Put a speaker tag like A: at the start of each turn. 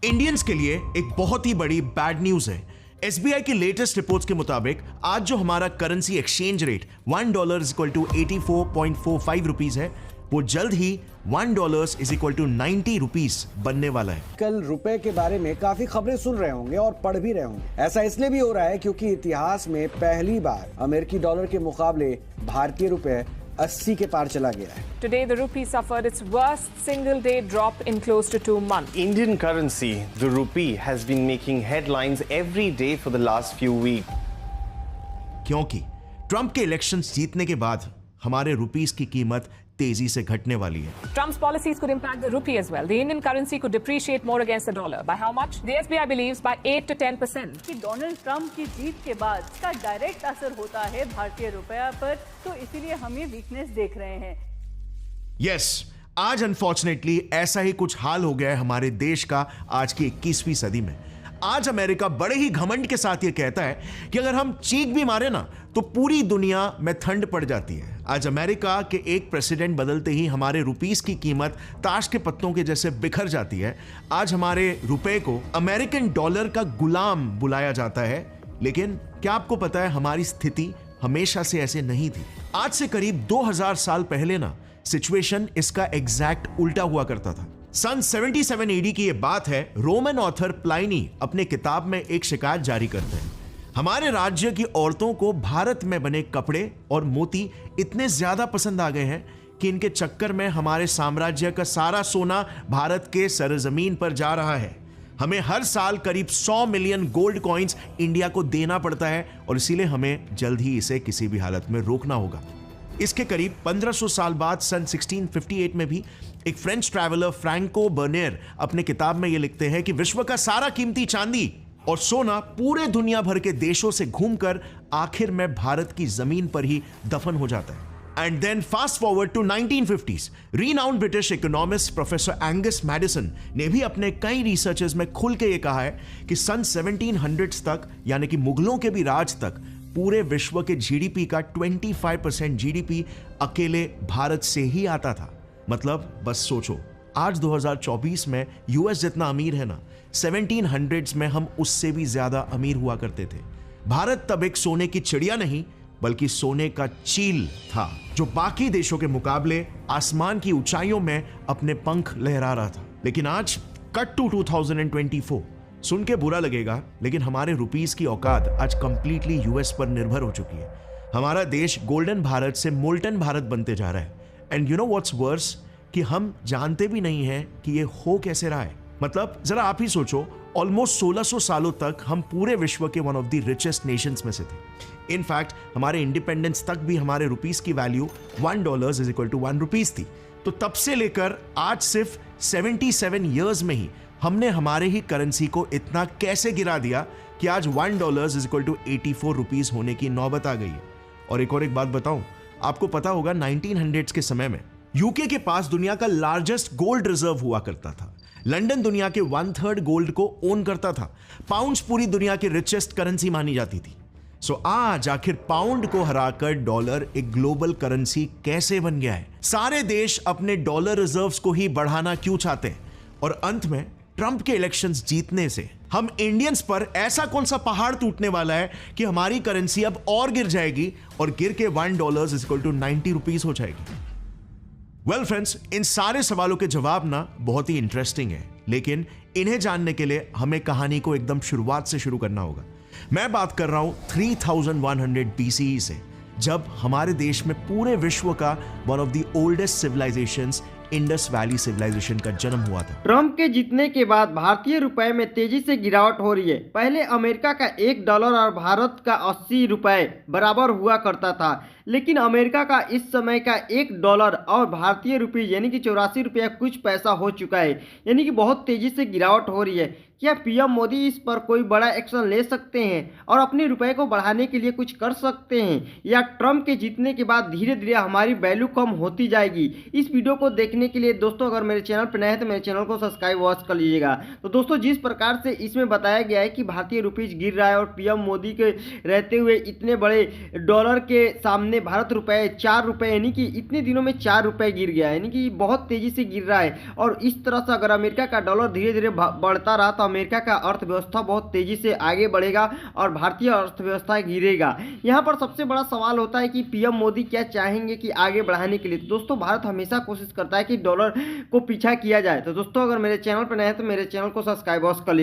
A: Indians के लिए एक बहुत ही बड़ी बैड न्यूज है। एसबीआई की लेटेस्ट रिपोर्ट्स के मुताबिक आज जो हमारा करेंसी एक्सचेंज रेट $1 = 84.45 रुपीज है, वो जल्द ही $1 = 90 रुपीज बनने वाला है।
B: कल रुपए के बारे में काफी खबरें सुन रहे होंगे और पढ़ भी रहे होंगे। ऐसा इसलिए भी हो रहा है क्योंकि इतिहास में पहली बार अमेरिकी डॉलर के मुकाबले भारतीय रुपए 80 के पार चला गया है।
C: Today, the rupee suffered its worst single-day drop in close to 2 months.
D: Indian currency, the rupee, has been making headlines every day for the last few weeks.
A: क्योंकि ट्रंप के इलेक्शंस जीतने के बाद हमारे रुपीस की कीमत तेजी से घटने वाली है।
C: Trump's policies could impact the rupee as well. The Indian currency could depreciate more against the dollar. By how much? The SBI believes by 8 to 10%.
E: कि डोनाल्ड ट्रंप की जीत के बाद इसका डायरेक्ट असर होता है भारतीय रुपया पर, तो इसीलिए हम ये वीकनेस देख रहे हैं।
A: यस, आज अनफॉर्चुनेटली ऐसा ही कुछ हाल हो गया है हमारे देश का आज की 21वीं सदी में। आज अमेरिका बड़े ही घमंड के साथ ये कहता है कि अगर हम चीख भी मारे ना तो पूरी दुनिया में ठंड पड़ जाती है। आज अमेरिका के एक प्रेसिडेंट बदलते ही हमारे रुपीस की कीमत ताश के पत्तों के जैसे बिखर जाती है। आज हमारे रुपए को अमेरिकन डॉलर का गुलाम बुलाया जाता है। लेकिन क्या आपको पता है हमारी स्थिति हमेशा से ऐसे नहीं थी। आज से करीब 2000 साल पहले ना सिचुएशन इसका एग्जैक्ट उल्टा हुआ करता था। सन 77 AD की ये बात है। रोमन ऑथर प्लाइनी अपने किताब में एक शिकायत जारी करते हैं। हमारे राज्य की औरतों को भारत में बने कपड़े और मोती इतने ज्यादा पसंद आ गए हैं कि इनके चक्कर में हमारे साम्राज्य का सारा सोना भारत के सरजमीन पर जा रहा है। हमें हर साल करीब 100 मिलियन गोल्ड कॉइन्स इंडिया को देना पड़ता है और इसीलिए हमें जल्द ही इसे किसी भी हालत में रोकना होगा। इसके करीब 1500 साल बाद सन 1658 में भी एक फ्रेंच ट्रैवलर फ्रैंको बर्नियर अपने किताब में यह लिखते हैं कि विश्व का सारा कीमती चांदी और सोना पूरे दुनिया भर के देशों से घूमकर आखिर में भारत की जमीन पर ही दफन हो जाता है। And then fast forward to 1950s, renowned British economist professor Angus Maddison ने भी अपने कई रिसर्चेस में खुल के ये कहा है कि सन 1700s तक, यानी कि मुगलों के भी राज तक, पूरे विश्व के जीडीपी का 25% जीडीपी अकेले भारत से ही आता था। मतलब बस सोचो, आज 2024 में यूएस जितना अमीर है ना, 1700s में हम उससे भी ज्यादा अमीर हुआ करते थे। भारत तब एक सोने की चिड़िया नहीं बल्कि सोने का चील था, जो बाकी देशों के मुकाबले आसमान की ऊंचाइयों में अपने पंख लहरा रहा था। लेकिन आज कट टू 2024, सुन के बुरा लगेगा लेकिन हमारे रुपीस की औकात आज कंप्लीटली यूएस पर निर्भर हो चुकी है। हमारा देश गोल्डन भारत से मोल्टन भारत बनते जा रहा है। And you know what's worse, कि हम जानते भी नहीं हैं कि ये हो कैसे रहा है। मतलब जरा आप ही सोचो, ऑलमोस्ट 1600 सालों तक हम पूरे विश्व के one of the richest Nations में से थे। इनफैक्ट हमारे इंडिपेंडेंस तक भी हमारे रुपीस की वैल्यू $1 = 1 रुपीस थी। तो तब से लेकर आज सिर्फ 77 ईयर्स में ही हमने हमारे ही करेंसी को इतना कैसे गिरा दिया कि आज $1 = 84 रुपीस होने की नौबत आ गई है। और एक बात बताऊं, आपको पता होगा 1900s के समय में यूके के पास दुनिया का लार्जेस्ट गोल्ड रिजर्व हुआ करता था। लंदन दुनिया के 1/3 गोल्ड को ओन करता था। पाउंड्स पूरी दुनिया की रिचेस्ट करेंसी मानी जाती थी। सो आज आखिर पाउंड को हराकर डॉलर एक ग्लोबल करेंसी कैसे बन गया है? सारे देश अपने डॉलर रिजर्व्स को ही बढ़ाना क्यों चाहते हैं? और अंत में ट्रंप के इलेक्शंस जीतने से हम इंडियंस पर ऐसा कौन सा पहाड़ टूटने वाला है कि हमारी करेंसी अब और गिर जाएगी और गिर के $1 = 90 रुपीस हो जाएगी? वेल फ्रेंड्स, इन सारे सवालों के जवाब ना बहुत ही इंटरेस्टिंग है, लेकिन इन्हें जानने के लिए हमें कहानी को एकदम शुरुआत से शुरू करना होगा। मैं बात कर रहा हूं 3100 BCE से, जब हमारे देश में पूरे विश्व का one of the oldest civilisations, Indus valley civilisation का जन्म हुआ था।
F: ट्रंप के जीतने के बाद भारतीय रुपए में तेजी से गिरावट हो रही है। पहले अमेरिका का $1 और भारत का 80 रुपए बराबर हुआ करता था, लेकिन अमेरिका का इस समय का $1 और भारतीय रुपये यानी कि 84 रुपया कुछ पैसा हो चुका है। यानी कि बहुत तेजी से गिरावट हो रही है। क्या पीएम मोदी इस पर कोई बड़ा एक्शन ले सकते हैं और अपने रुपए को बढ़ाने के लिए कुछ कर सकते हैं, या ट्रंप के जीतने के बाद धीरे धीरे हमारी वैल्यू कम होती जाएगी? इस वीडियो को देखने के लिए दोस्तों अगर मेरे चैनल पर नए हैं तो मेरे चैनल को सब्सक्राइब वॉच कर लीजिएगा। तो दोस्तों जिस प्रकार से इसमें बताया गया है कि भारतीय रुपीज गिर रहा है और पीएम मोदी के रहते हुए इतने बड़े डॉलर के सामने भारत रुपए 4 रुपए, यानी कि इतने दिनों में 4 रुपए गिर गया है, यानी कि बहुत तेजी से गिर रहा है। और इस तरह से अगर अमेरिका का डॉलर धीरे धीरे बढ़ता रहा तो अमेरिका का अर्थव्यवस्था बहुत तेजी से आगे बढ़ेगा और भारतीय अर्थव्यवस्था गिरेगा। यहाँ पर सबसे बड़ा सवाल होता है कि पीएम मोदी क्या चाहेंगे कि आगे बढ़ाने के लिए। तो दोस्तों भारत हमेशा कोशिश करता है कि डॉलर को पीछा किया जाए। तो दोस्तों अगर मेरे चैनल पर नए हैं तो मेरे चैनल को सब्सक्राइब कर लीजिए।